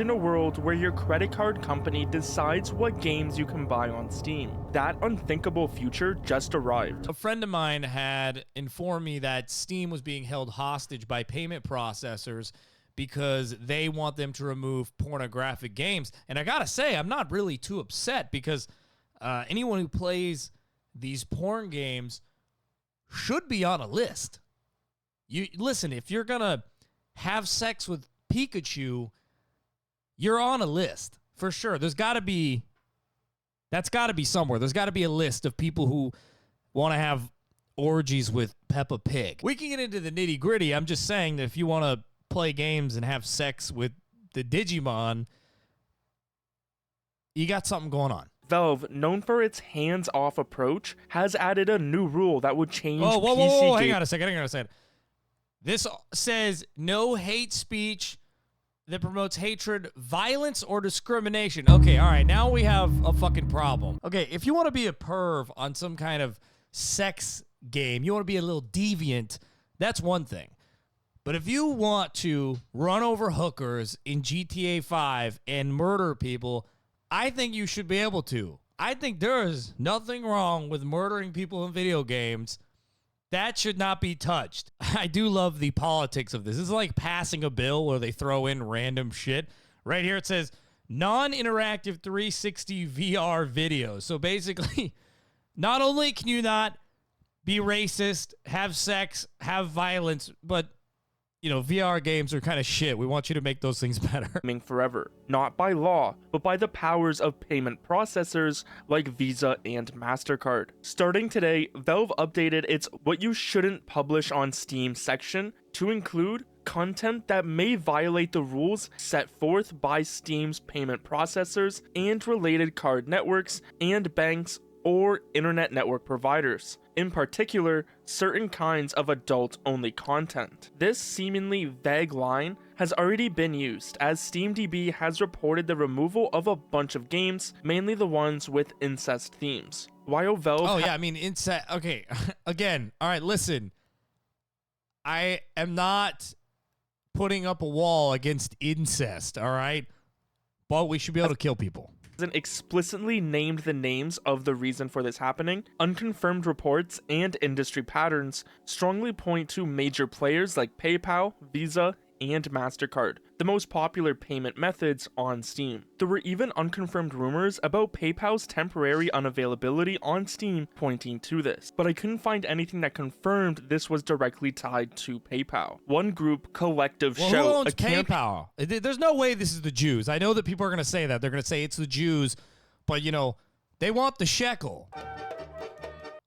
In a world where your credit card company decides what games you can buy on Steam, that unthinkable future just arrived. A friend of mine had informed me that Steam was being held hostage by payment processors because they want them to remove pornographic games. And I gotta say, I'm not really too upset because anyone who plays these porn games should be on a list. You listen, if you're gonna have sex with Pikachu, you're on a list for sure. That's got to be somewhere. There's got to be a list of people who want to have orgies with Peppa Pig. We can get into the nitty gritty. I'm just saying that if you want to play games and have sex with the Digimon, you got something going on. Valve, known for its hands-off approach, has added a new rule that would change PC whoa, hang on a second. This says no hate speech that promotes hatred, violence, or discrimination. Okay, all right, now we have a fucking problem. Okay, if you want to be a perv on some kind of sex game, you want to be a little deviant, that's one thing. But if you want to run over hookers in GTA 5 and murder people, I think you should be able to. I think there is nothing wrong with murdering people in video games. That should not be touched. I do love the politics of this. This is like passing a bill where they throw in random shit. Right here it says non-interactive 360 VR videos. So basically, not only can you not be racist, have sex, have violence, but VR games are kind of shit. We want you to make those things better. Forever, not by law, but by the powers of payment processors like Visa and MasterCard. Starting today, Valve updated its What You Shouldn't Publish on Steam section to include content that may violate the rules set forth by Steam's payment processors and related card networks and banks or internet network providers. In particular, certain kinds of adult-only content. This seemingly vague line has already been used, as SteamDB has reported the removal of a bunch of games, mainly the ones with incest themes. While Valve incest. Okay, again, all right, listen. I am not putting up a wall against incest, all right? But we should be able to kill people. Hasn't explicitly named the names of the reason for this happening, unconfirmed reports and industry patterns strongly point to major players like PayPal, Visa, and MasterCard, the most popular payment methods on Steam. There were even unconfirmed rumors about PayPal's temporary unavailability on Steam pointing to this, but I couldn't find anything that confirmed this was directly tied to PayPal. One group, Collective Who owns PayPal? There's no way this is the Jews. I know that people are going to say that. They're going to say it's the Jews, but they want the shekel.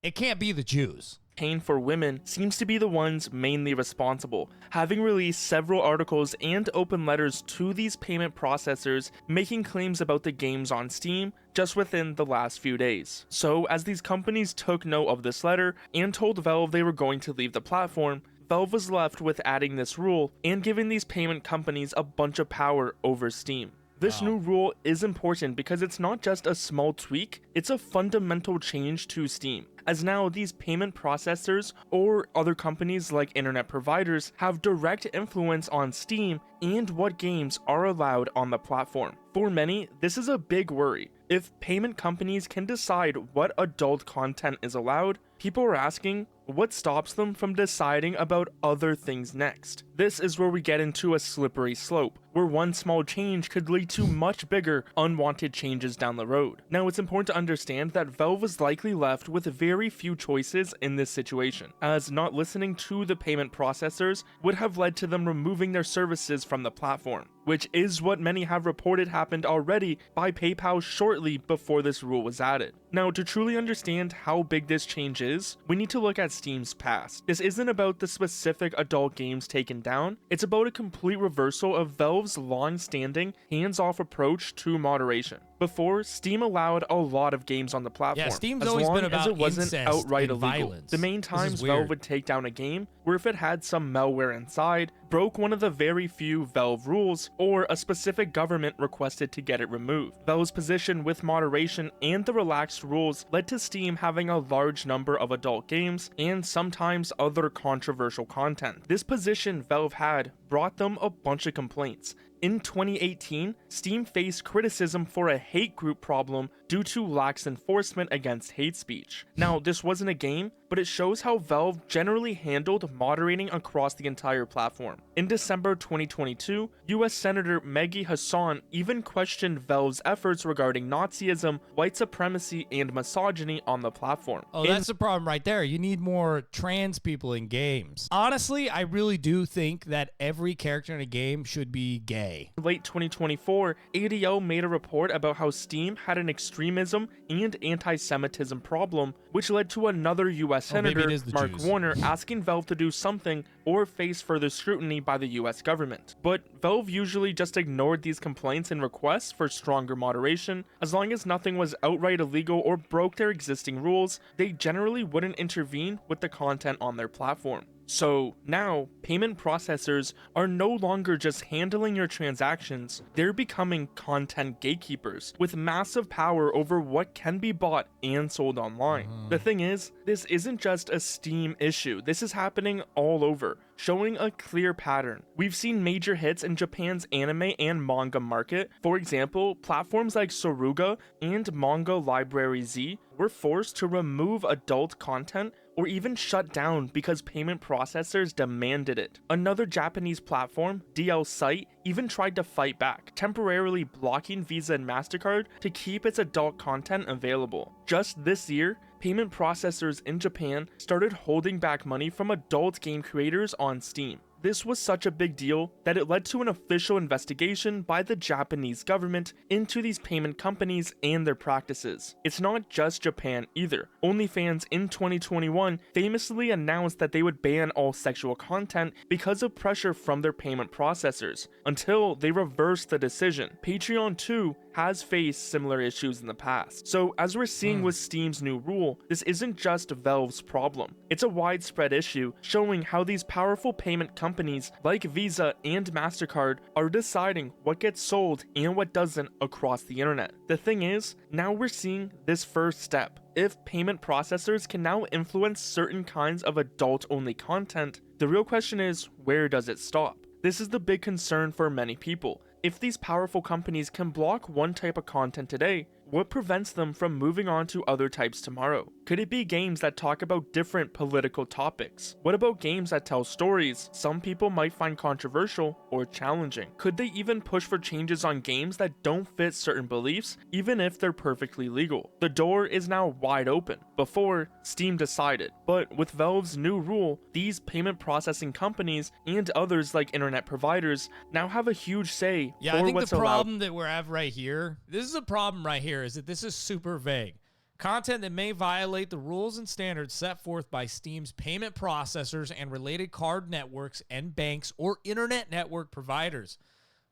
It can't be the Jews. For women seems to be the ones mainly responsible, having released several articles and open letters to these payment processors making claims about the games on Steam just within the last few days. So as these companies took note of this letter and told Valve they were going to leave the platform, Valve was left with adding this rule and giving these payment companies a bunch of power over Steam. This new rule is important because it's not just a small tweak, it's a fundamental change to Steam, as now these payment processors or other companies like internet providers have direct influence on Steam and what games are allowed on the platform. For many, this is a big worry. If payment companies can decide what adult content is allowed, people are asking, what stops them from deciding about other things next? This is where we get into a slippery slope, where one small change could lead to much bigger, unwanted changes down the road. Now, it's important to understand that Valve was likely left with very few choices in this situation, as not listening to the payment processors would have led to them removing their services from the platform, which is what many have reported happened already by PayPal shortly before this rule was added. Now, to truly understand how big this change is, we need to look at Steam's past. This isn't about the specific adult games taken down, it's about a complete reversal of Valve's long-standing, hands-off approach to moderation. Before, Steam allowed a lot of games on the platform, Steam's always been about as it wasn't incest outright and illegal. violence. The main times Valve would take down a game were if it had some malware inside, broke one of the very few Valve rules, or a specific government requested to get it removed. Valve's position with moderation and the relaxed rules led to Steam having a large number of adult games and sometimes other controversial content. This position Valve had brought them a bunch of complaints, In 2018, Steam faced criticism for a hate group problem due to lax enforcement against hate speech. Now, this wasn't a game, but it shows how Valve generally handled moderating across the entire platform. In December 2022, US Senator Maggie Hassan even questioned Valve's efforts regarding Nazism, white supremacy, and misogyny on the platform. Oh, that's the problem right there. You need more trans people in games. Honestly, I really do think that every character in a game should be gay. In late 2024, ADO made a report about how Steam had an extremism and anti-Semitism problem, which led to another US Senator, Mark Jews. Warner, asking Valve to do something or face further scrutiny by the US government. But Valve usually just ignored these complaints and requests for stronger moderation. As long as nothing was outright illegal or broke their existing rules, they generally wouldn't intervene with the content on their platform. So now, payment processors are no longer just handling your transactions, they're becoming content gatekeepers with massive power over what can be bought and sold online. The thing is, this isn't just a Steam issue, this is happening all over, showing a clear pattern. We've seen major hits in Japan's anime and manga market. For example, platforms like Soruga and Manga Library Z were forced to remove adult content or even shut down because payment processors demanded it. Another Japanese platform, DL Site, even tried to fight back, temporarily blocking Visa and MasterCard to keep its adult content available. Just this year, payment processors in Japan started holding back money from adult game creators on Steam. This was such a big deal that it led to an official investigation by the Japanese government into these payment companies and their practices. It's not just Japan either. OnlyFans in 2021 famously announced that they would ban all sexual content because of pressure from their payment processors, until they reversed the decision. Patreon too has faced similar issues in the past. So as we're seeing with Steam's new rule, this isn't just Valve's problem. It's a widespread issue showing how these powerful payment companies like Visa and MasterCard are deciding what gets sold and what doesn't across the internet. The thing is, now we're seeing this first step. If payment processors can now influence certain kinds of adult-only content, the real question is, where does it stop? This is the big concern for many people. If these powerful companies can block one type of content today, what prevents them from moving on to other types tomorrow? Could it be games that talk about different political topics? What about games that tell stories some people might find controversial or challenging? Could they even push for changes on games that don't fit certain beliefs, even if they're perfectly legal? The door is now wide open. Before, Steam decided, but with Valve's new rule, these payment processing companies and others like internet providers now have a huge say. Yeah, I think the problem that we have right here, this is a problem right here, is that this is super vague. Content that may violate the rules and standards set forth by Steam's payment processors and related card networks and banks or internet network providers.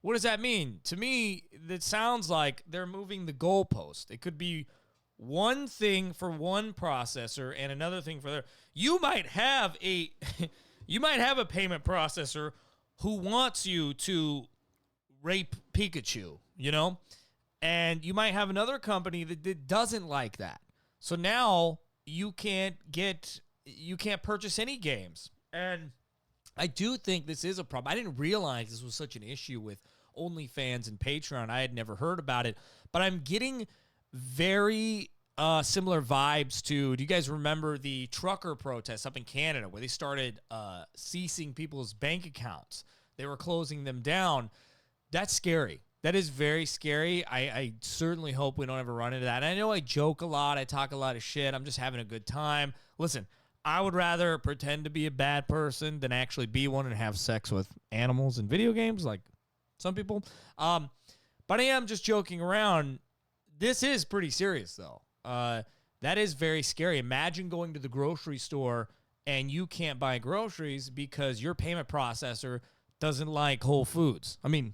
What does that mean? To me, that sounds like they're moving the goalpost. It could be one thing for one processor and another thing for their. You might have a payment processor who wants you to rape Pikachu, you know? And you might have another company that doesn't like that. So now you can't purchase any games. And I do think this is a problem. I didn't realize this was such an issue with OnlyFans and Patreon. I had never heard about it. But I'm getting very similar vibes to, do you guys remember the trucker protests up in Canada where they started ceasing people's bank accounts? They were closing them down. That's scary. That is very scary. I certainly hope we don't ever run into that. And I know I joke a lot. I talk a lot of shit. I'm just having a good time. Listen, I would rather pretend to be a bad person than actually be one and have sex with animals in video games like some people. But I am just joking around. This is pretty serious, though. That is very scary. Imagine going to the grocery store and you can't buy groceries because your payment processor doesn't like Whole Foods. I mean,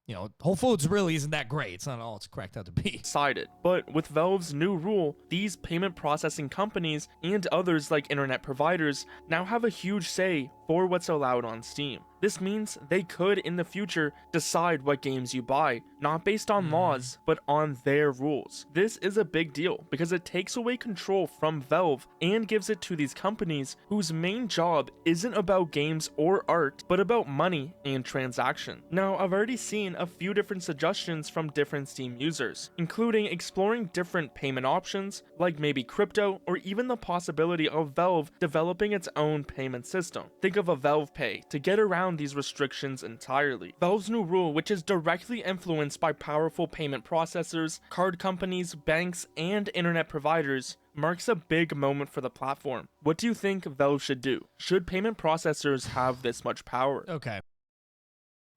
you know, Whole Foods really isn't that great. It's not all it's cracked out to be. Decided. But with Valve's new rule, these payment processing companies and others like internet providers now have a huge say for what's allowed on Steam. This means they could in the future decide what games you buy, not based on laws, but on their rules. This is a big deal because it takes away control from Valve and gives it to these companies whose main job isn't about games or art, but about money and transaction. Now, I've already seen a few different suggestions from different Steam users, including exploring different payment options, like maybe crypto, or even the possibility of Valve developing its own payment system. Think of a Valve Pay to get around these restrictions entirely. Valve's new rule, which is directly influenced by powerful payment processors, card companies, banks, and internet providers, marks a big moment for the platform. What do you think Valve should do? Should payment processors have this much power? Okay.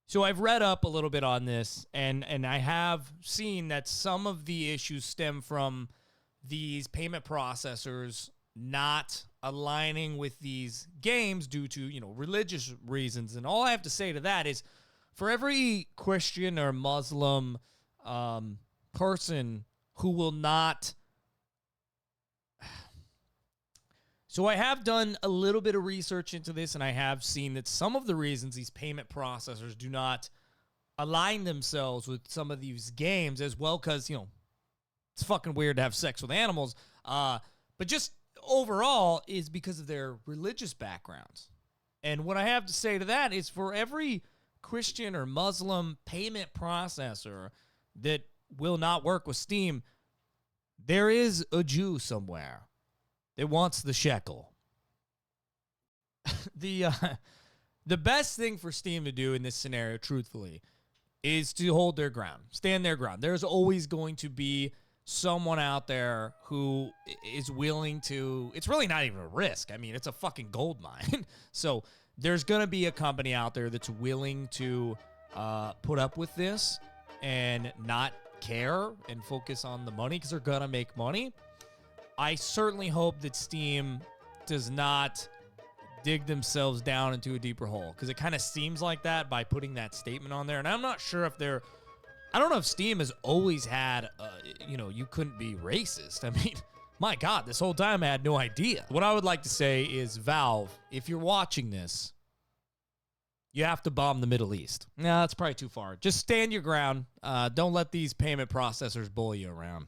So I've read up a little bit on this, and I have seen that some of the issues stem from these payment processors not aligning with these games due to, religious reasons. And all I have to say to that is, for every Christian or Muslim person who will not... So I have done a little bit of research into this, and I have seen that some of the reasons these payment processors do not align themselves with some of these games as well, because, it's fucking weird to have sex with animals, but just overall is because of their religious backgrounds. And what I have to say to that is, for every Christian or Muslim payment processor that will not work with Steam, there is a Jew somewhere that wants the shekel. The best thing for Steam to do in this scenario, truthfully, is to hold their ground, stand their ground. There's always going to be someone out there who is willing to... It's really not even a risk. I mean, it's a fucking gold mine. So there's going to be a company out there that's willing to put up with this and not care and focus on the money, because they're going to make money. I certainly hope that Steam does not dig themselves down into a deeper hole, because it kind of seems like that by putting that statement on there. And I'm not sure if they're... I don't know if Steam has always had, you couldn't be racist. I mean, my God, this whole time I had no idea. What I would like to say is, Valve, if you're watching this, you have to bomb the Middle East. No, that's probably too far. Just stand your ground. Don't let these payment processors bully you around.